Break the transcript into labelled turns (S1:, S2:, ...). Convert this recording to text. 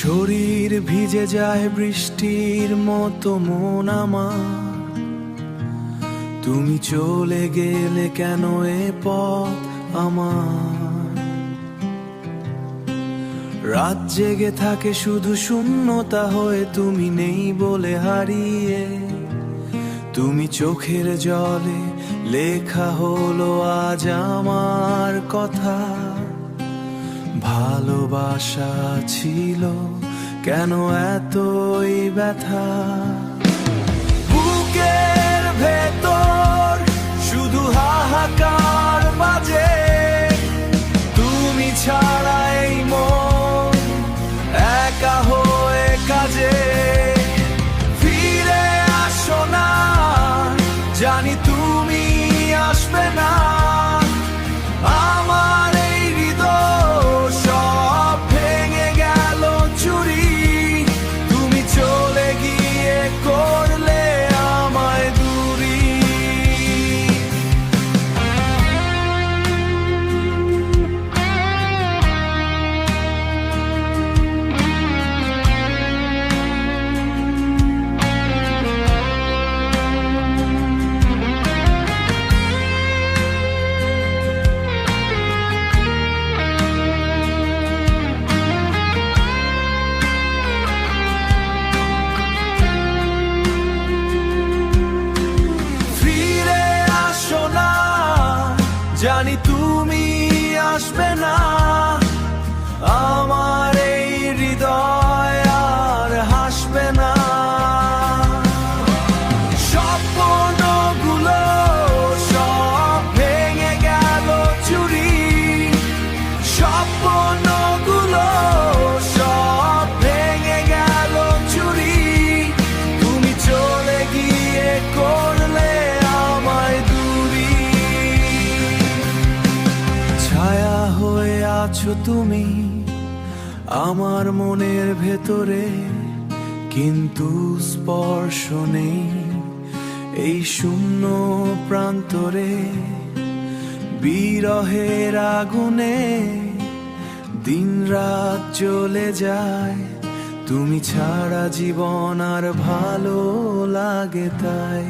S1: শরীর ভিজে যায় বৃষ্টির মতো মন আমার, তুমি চলে গেলে কেন এ পথ আমার। রাত জেগে থাকে শুধু শূন্যতা হয়ে, তুমি নেই বলে হারিয়ে। তুমি চোখের জলে লেখা হলো আজ আমার কথা। ভালোবাসা ছিল কেন এতই ব্যথা, বুকের ভেতর শুধু হাহাকার বাজে। তুমি ছাড়া এই মন একা হয়ে কাজে। ফিরে আসো না, জানি তুমি আসবে না। আমার এই হৃদয় সব ভেঙে গেল চুরি, তুমি চলে গিয়ে করলে আমায় দূরি। জানি তুমি আসবে না, আমার এই হৃদয় আর হাসবে না। স্বপ্নগুলো সব ভেঙে গেল চুরি, স্বপ্নগুলো সব ভেঙে গেল চুরি। তুমি চলে গিয়ে করলে আমায় দূরি। ছায়া হয়ে আছো তুমি আমার মনের ভেতরে, কিন্তু স্পর্শ নেই এই শূন্য প্রান্তরে। বিরহের আগুনে দিন রাত জ্বলে যায়, তুমি ছাড়া জীবন আর ভালো লাগে তাই।